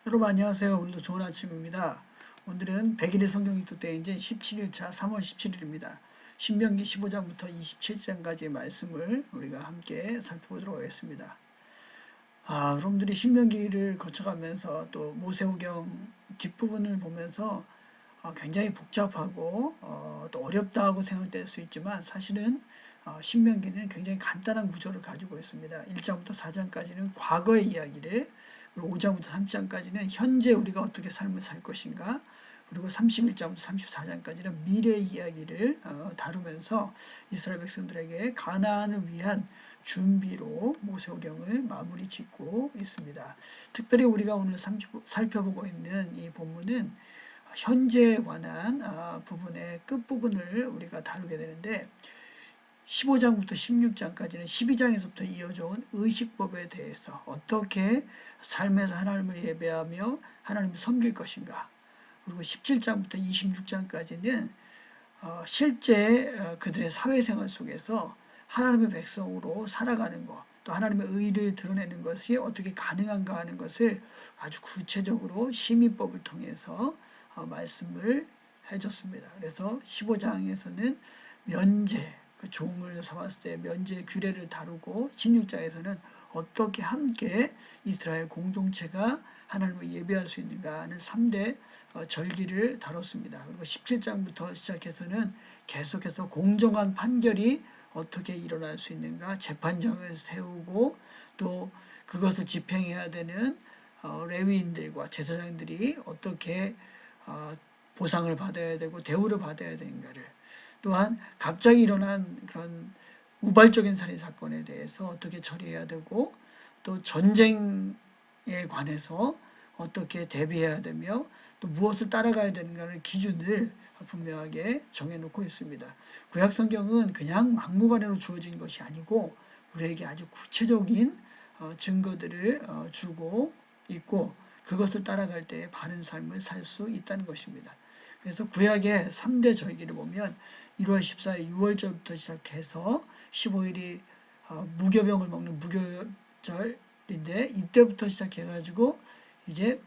여러분 안녕하세요. 오늘도 좋은 아침입니다. 오늘은 100일의 성경 읽기 대행진 17일차 3월 17일입니다. 신명기 15장부터 27장까지의 말씀을 우리가 함께 살펴보도록 하겠습니다. 여러분들이 신명기를 거쳐가면서 또 모세오경 뒷부분을 보면서 굉장히 복잡하고 또 어렵다고 생각될 수 있지만 사실은 신명기는 굉장히 간단한 구조를 가지고 있습니다. 1장부터 4장까지는 과거의 이야기를, 그리고 5장부터 3장까지는 현재 우리가 어떻게 삶을 살 것인가, 그리고 31장부터 34장까지는 미래의 이야기를 다루면서 이스라엘 백성들에게 가나안을 위한 준비로 모세오경을 마무리 짓고 있습니다. 특별히 우리가 오늘 살펴보고 있는 이 본문은 현재에 관한 부분의 끝부분을 우리가 다루게 되는데 15장부터 16장까지는 12장에서부터 이어져 온 의식법에 대해서 어떻게 삶에서 하나님을 예배하며 하나님을 섬길 것인가, 그리고 17장부터 26장까지는 실제 그들의 사회생활 속에서 하나님의 백성으로 살아가는 것, 또 하나님의 의를 드러내는 것이 어떻게 가능한가 하는 것을 아주 구체적으로 시민법을 통해서 말씀을 해줬습니다. 그래서 15장에서는 면제, 그 종을 삼았을 때 면제의 규례를 다루고 16장에서는 어떻게 함께 이스라엘 공동체가 하나님을 예배할 수 있는가 하는 3대 절기를 다뤘습니다. 그리고 17장부터 시작해서는 계속해서 공정한 판결이 어떻게 일어날 수 있는가, 재판장을 세우고 또 그것을 집행해야 되는 레위인들과 제사장들이 어떻게 보상을 받아야 되고 대우를 받아야 되는가를, 또한 갑자기 일어난 그런 우발적인 살인 사건에 대해서 어떻게 처리해야 되고 또 전쟁에 관해서 어떻게 대비해야 되며 또 무엇을 따라가야 되는가를 기준을 분명하게 정해놓고 있습니다. 구약성경은 그냥 막무가내로 주어진 것이 아니고 우리에게 아주 구체적인 증거들을 주고 있고 그것을 따라갈 때 바른 삶을 살 수 있다는 것입니다. 그래서 구약의 3대 절기를 보면 1월 14일 6월절부터 시작해서 15일이 무교병을 먹는 무교절인데 이때부터 시작해가지고 이제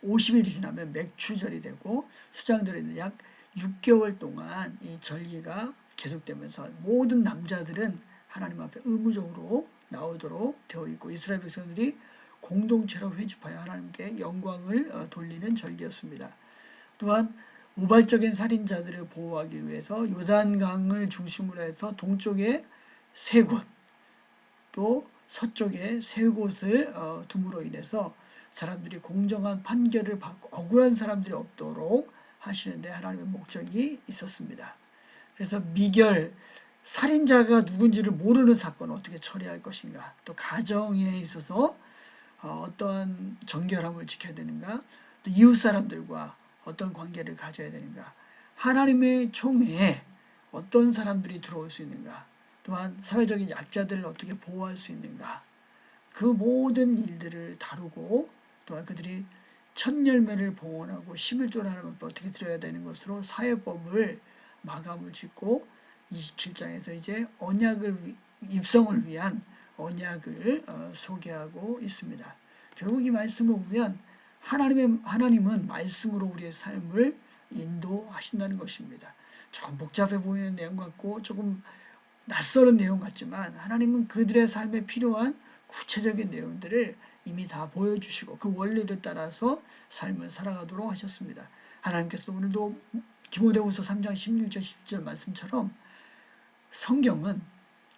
50일이 지나면 맥추절이 되고 수장절이 약 6개월 동안 이 절기가 계속되면서 모든 남자들은 하나님 앞에 의무적으로 나오도록 되어 있고 이스라엘 백성들이 공동체로 회집하여 하나님께 영광을 돌리는 절기였습니다. 또한 우발적인 살인자들을 보호하기 위해서 요단강을 중심으로 해서 동쪽에 3곳, 또 서쪽에 3곳을 둠으로 인해서 사람들이 공정한 판결을 받고 억울한 사람들이 없도록 하시는데 하나님의 목적이 있었습니다. 그래서 미결, 살인자가 누군지를 모르는 사건을 어떻게 처리할 것인가, 또 가정에 있어서 어떠한 정결함을 지켜야 되는가, 또 이웃 사람들과 어떤 관계를 가져야 되는가, 하나님의 총회에 어떤 사람들이 들어올 수 있는가, 또한 사회적인 약자들을 어떻게 보호할 수 있는가, 그 모든 일들을 다루고 또한 그들이 첫 열매를 봉헌하고 11조를 하나님 앞에 어떻게 드려야 되는 것으로 사회법을 마감을 짓고 27장에서 이제 언약을 입성을 위한 언약을 소개하고 있습니다. 결국 이 말씀을 보면 하나님은 말씀으로 우리의 삶을 인도하신다는 것입니다. 조금 복잡해 보이는 내용 같고 조금 낯설은 내용 같지만 하나님은 그들의 삶에 필요한 구체적인 내용들을 이미 다 보여주시고 그 원리를 따라서 삶을 살아가도록 하셨습니다. 하나님께서 오늘도 디모데후서 3장 16절 17절 말씀처럼 성경은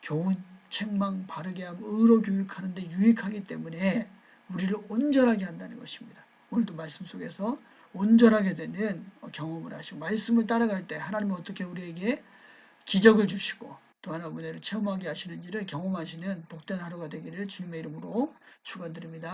교훈, 책망, 바르게 함, 의로 교육하는 데 유익하기 때문에 우리를 온전하게 한다는 것입니다. 오늘도 말씀 속에서 온전하게 되는 경험을 하시고 말씀을 따라갈 때 하나님은 어떻게 우리에게 기적을 주시고 또 하나 은혜를 체험하게 하시는지를 경험하시는 복된 하루가 되기를 주님의 이름으로 축원드립니다.